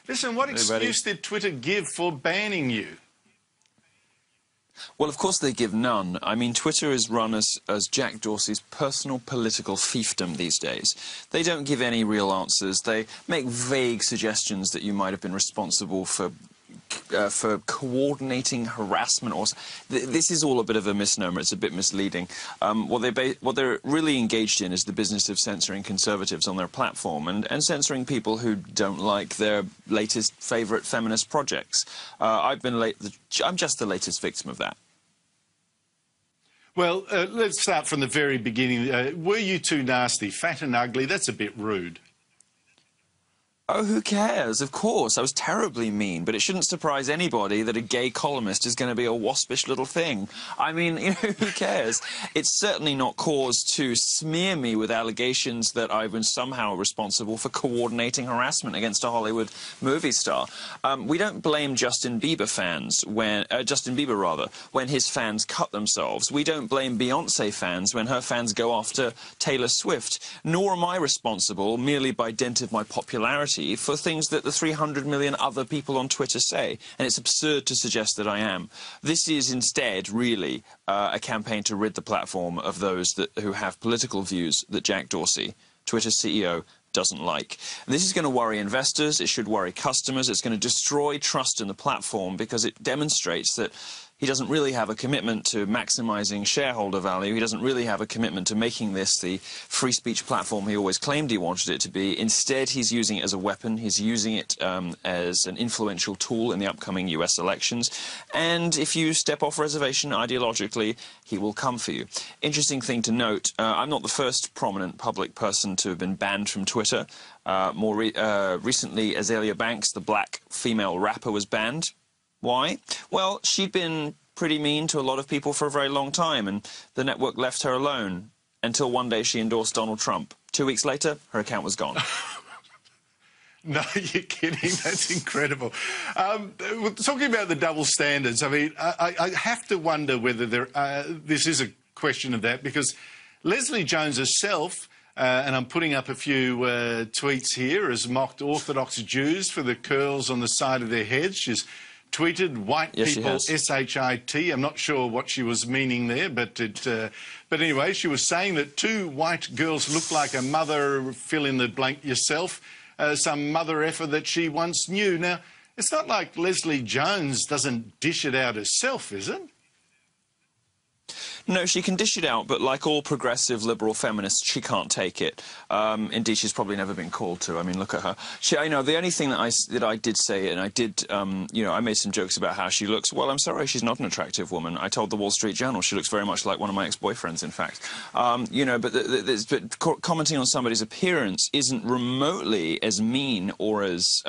Listen, what Hey, excuse did Twitter give for banning you? Well, of course they give none. I mean, Twitter is run as Jack Dorsey's personal political fiefdom these days. They don't give any real answers. They make vague suggestions that you might have been responsible for coordinating harassment. Or this is all a bit of a misnomer. It's a bit misleading. What they're really engaged in is the business of censoring conservatives on their platform and censoring people who don't like their latest favourite feminist projects. I'm just the latest victim of that. Well, let's start from the very beginning. Were you too nasty, fat and ugly? That's a bit rude. Oh, who cares? Of course, I was terribly mean, but it shouldn't surprise anybody that a gay columnist is going to be a waspish little thing. I mean, you know, who cares? It's certainly not cause to smear me with allegations that I was somehow responsible for coordinating harassment against a Hollywood movie star. We don't blame Justin Bieber when his fans cut themselves. We don't blame Beyonce fans when her fans go after Taylor Swift. Nor am I responsible, merely by dint of my popularity, for things that the 300 million other people on Twitter say, and it's absurd to suggest that I am. This is instead, really, a campaign to rid the platform of those who have political views that Jack Dorsey, Twitter's CEO, doesn't like. And this is going to worry investors, it should worry customers, it's going to destroy trust in the platform because it demonstrates that he doesn't really have a commitment to maximising shareholder value. He doesn't really have a commitment to making this the free speech platform he always claimed he wanted it to be. Instead, he's using it as a weapon. He's using it as an influential tool in the upcoming US elections. And if you step off reservation ideologically, he will come for you. Interesting thing to note, I'm not the first prominent public person to have been banned from Twitter. Recently, Azealia Banks, the black female rapper, was banned. Why? Well, she'd been pretty mean to a lot of people for a very long time, and the network left her alone until one day she endorsed Donald Trump. 2 weeks later, her account was gone. No, you're kidding. That's incredible. Talking about the double standards, I mean, I have to wonder whether this is a question of that, because Leslie Jones herself, and I'm putting up a few tweets here, has mocked Orthodox Jews for the curls on the side of their heads. She's tweeted white people, S-H-I-T. I'm not sure what she was meaning there, but anyway, she was saying that two white girls look like a mother, fill in the blank yourself, some mother effer that she once knew. Now, it's not like Leslie Jones doesn't dish it out herself, is it? No, she can dish it out, but like all progressive liberal feminists, she can't take it. Indeed, she's probably never been called to. I mean, look at her. You know, the only thing that I did say, and I did, you know, I made some jokes about how she looks. Well, I'm sorry, she's not an attractive woman. I told the Wall Street Journal she looks very much like one of my ex-boyfriends, in fact. You know, but commenting on somebody's appearance isn't remotely as mean or as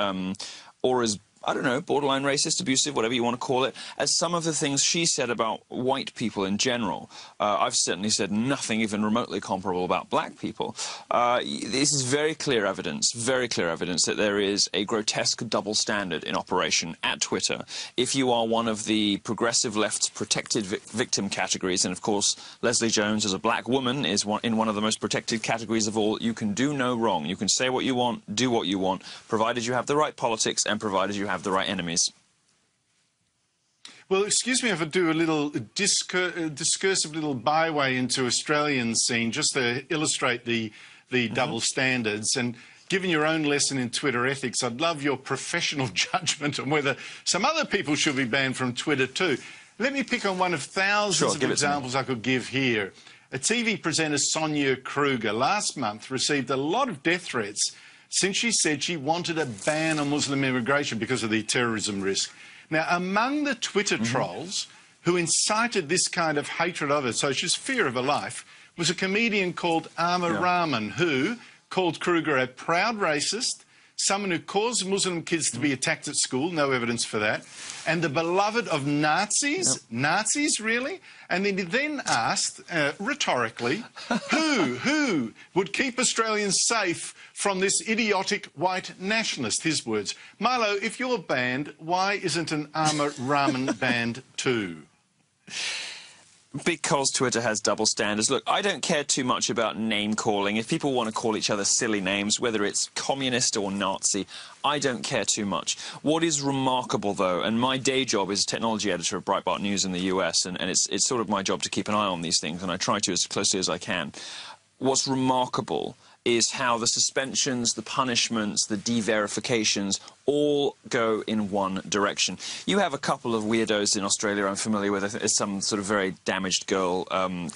I don't know, borderline racist, abusive, whatever you want to call it, as some of the things she said about white people in general. I've certainly said nothing even remotely comparable about black people. This is very clear evidence that there is a grotesque double standard in operation at Twitter. If you are one of the progressive left's protected victim categories, and of course Leslie Jones as a black woman is in one of the most protected categories of all, you can do no wrong. You can say what you want, do what you want, provided you have the right politics and provided you have the right enemies. Well, excuse me if I do a little discursive little byway into Australian scene, just to illustrate the double standards. And given your own lesson in Twitter ethics, I'd love your professional judgment on whether some other people should be banned from Twitter too. Let me pick on one of thousands of examples I could give here. A TV presenter, Sonia Kruger, last month received a lot of death threats since she said she wanted a ban on Muslim immigration because of the terrorism risk. Now, among the Twitter trolls who incited this kind of hatred of her, so she's fear of her life, was a comedian called Amar Rahman, who called Kruger a proud racist, someone who caused Muslim kids to be attacked at school, no evidence for that, and the beloved of Nazis. Nazis, really? And then he then asked, rhetorically, who would keep Australians safe from this idiotic white nationalist? His words. Milo, if you're banned, why isn't an Amar Rahman banned too? Because Twitter has double standards. Look, I don't care too much about name-calling. If people want to call each other silly names, whether it's communist or Nazi, I don't care too much. What is remarkable, though, and my day job is technology editor of Breitbart News in the US, and it's sort of my job to keep an eye on these things, and I try to as closely as I can. What's remarkable is how the suspensions, the punishments, the de-verifications all go in one direction. You have a couple of weirdos in Australia I'm familiar with. It's some sort of very damaged girl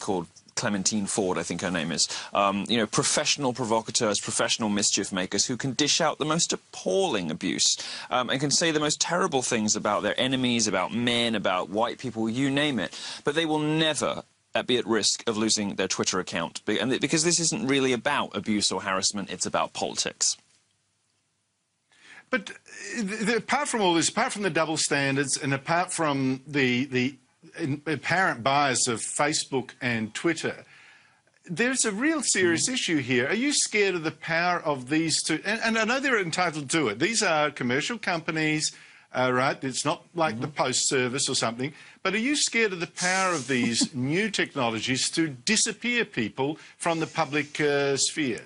called Clementine Ford, I think her name is. You know, professional provocateurs, professional mischief makers who can dish out the most appalling abuse and can say the most terrible things about their enemies, about men, about white people, you name it. But they will never be at risk of losing their Twitter account, because this isn't really about abuse or harassment, it's about politics. But apart from all this, apart from the double standards and apart from the apparent bias of Facebook and Twitter, there's a real serious issue here. Are you scared of the power of these two? And I know they're entitled to it. These are commercial companies, right? It's not like the Post Service or something. But are you scared of the power of these new technologies to disappear people from the public sphere?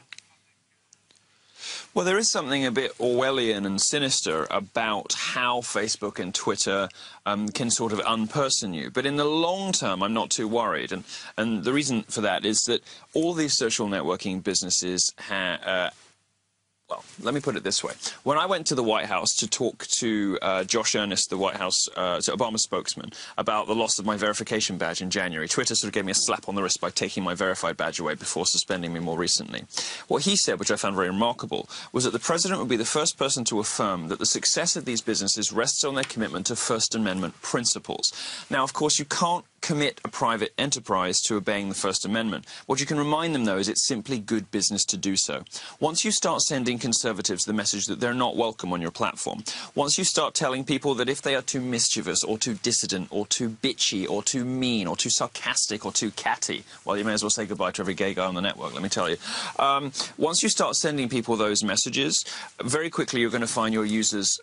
Well, there is something a bit Orwellian and sinister about how Facebook and Twitter can sort of unperson you. But in the long term, I'm not too worried. And the reason for that is that all these social networking businesses well, let me put it this way. When I went to the White House to talk to Josh Earnest, the White House, so Obama's spokesman, about the loss of my verification badge in January, Twitter sort of gave me a slap on the wrist by taking my verified badge away before suspending me more recently. What he said, which I found very remarkable, was that the president would be the first person to affirm that the success of these businesses rests on their commitment to First Amendment principles. Now, of course, you can't commit a private enterprise to obeying the First Amendment. What you can remind them, though, is it's simply good business to do so. Once you start sending conservatives the message that they're not welcome on your platform, once you start telling people that if they are too mischievous or too dissident or too bitchy or too mean or too sarcastic or too catty, well, you may as well say goodbye to every gay guy on the network, let me tell you. Once you start sending people those messages, very quickly you're going to find your users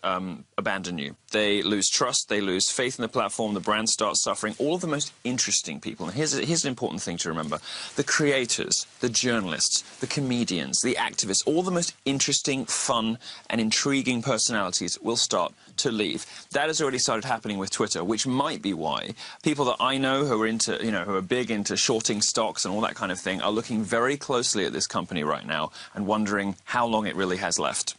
abandon you. They lose trust, they lose faith in the platform, the brand starts suffering. All of the most interesting people, and here's an important thing to remember, the creators, the journalists, the comedians, the activists, all the most interesting, fun and intriguing personalities will start to leave. That has already started happening with Twitter, which might be why people that I know who are into, who are big into shorting stocks and all that kind of thing are looking very closely at this company right now and wondering how long it really has left.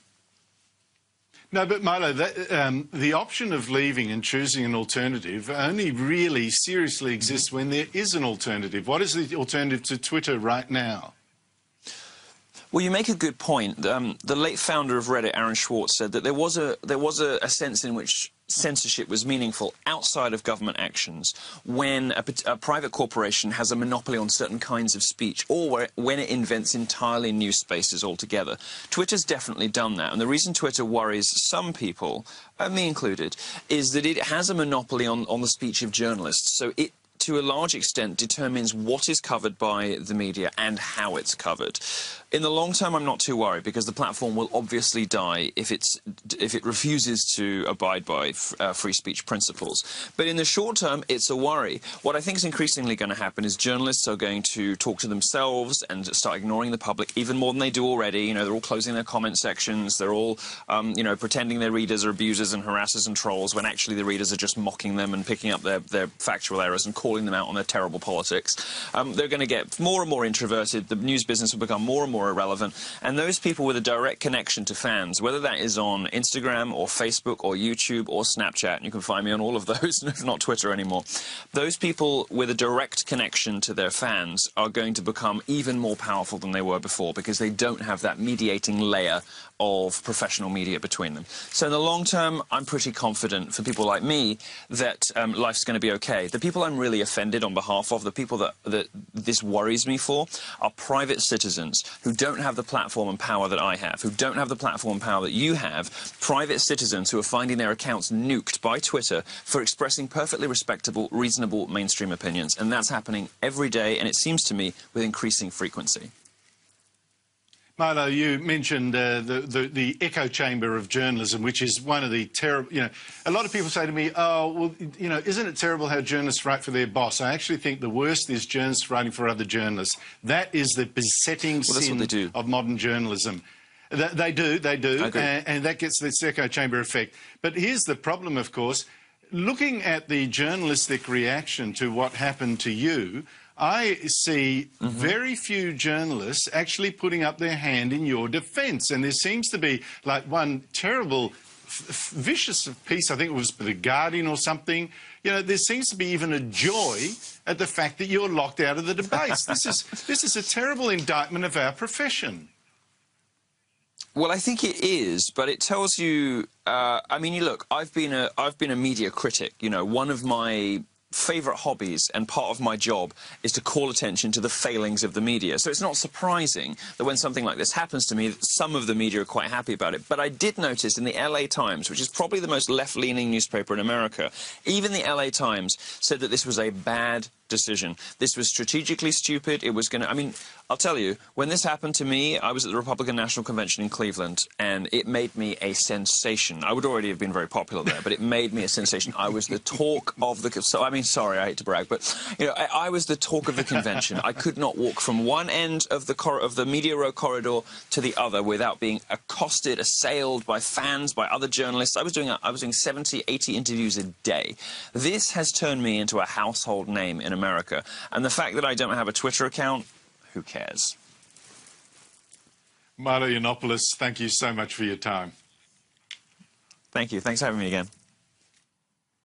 No, but Milo, the option of leaving and choosing an alternative only really seriously exists when there is an alternative. What is the alternative to Twitter right now? Well, you make a good point. The late founder of Reddit, Aaron Swartz, said that there was a sense in which censorship was meaningful outside of government actions when a private corporation has a monopoly on certain kinds of speech, or when it invents entirely new spaces altogether. Twitter's definitely done that, and the reason Twitter worries some people, me included, is that it has a monopoly on the speech of journalists. So it, to a large extent, determines what is covered by the media and how it's covered. In the long term, I'm not too worried, because the platform will obviously die if it refuses to abide by free speech principles. But in the short term, it's a worry. What I think is increasingly going to happen is journalists are going to talk to themselves and start ignoring the public even more than they do already. They're all closing their comment sections. They're all, pretending their readers are abusers and harassers and trolls, when actually the readers are just mocking them and picking up their factual errors and calling them out on their terrible politics. They're going to get more and more introverted. The news business will become more and more irrelevant, and those people with a direct connection to fans, whether that is on Instagram or Facebook or YouTube or Snapchat, and you can find me on all of those, not Twitter anymore, those people with a direct connection to their fans are going to become even more powerful than they were before, because they don't have that mediating layer of professional media between them. So in the long term, I'm pretty confident for people like me that life's going to be okay. The people I'm really offended on behalf of, the people that this worries me for, are private citizens who don't have the platform and power that I have, who don't have the platform and power that you have, private citizens who are finding their accounts nuked by Twitter for expressing perfectly respectable, reasonable mainstream opinions. And that's happening every day, and it seems to me with increasing frequency. Milo, you mentioned the echo chamber of journalism, which is one of the terrible, a lot of people say to me, oh, well, isn't it terrible how journalists write for their boss? I actually think the worst is journalists writing for other journalists. That is the besetting sin of modern journalism. They do, and that gets this echo chamber effect. But here's the problem, of course. Looking at the journalistic reaction to what happened to you, I see very few journalists actually putting up their hand in your defence. And there seems to be, like, one terrible, vicious piece, I think it was The Guardian or something. There seems to be even a joy at the fact that you're locked out of the debates. This is a terrible indictment of our profession. Well, I think it is, but it tells you. I mean, look, I've been a media critic. One of my favourite hobbies and part of my job is to call attention to the failings of the media. So it's not surprising that when something like this happens to me, some of the media are quite happy about it. But I did notice in the LA Times, which is probably the most left-leaning newspaper in America, even the LA Times said that this was a bad decision. This was strategically stupid. It was going to... I mean, I'll tell you, when this happened to me, I was at the Republican National Convention in Cleveland, and it made me a sensation. I would already have been very popular there, but it made me a sensation. I was the talk of the... So, I mean, sorry, I hate to brag, but, I was the talk of the convention. I could not walk from one end of the media row corridor to the other without being accosted, assailed by fans, by other journalists. I was doing 70, 80 interviews a day. This has turned me into a household name in America. And the fact that I don't have a Twitter account, who cares? Milo Yiannopoulos, thank you so much for your time. Thank you. Thanks for having me again.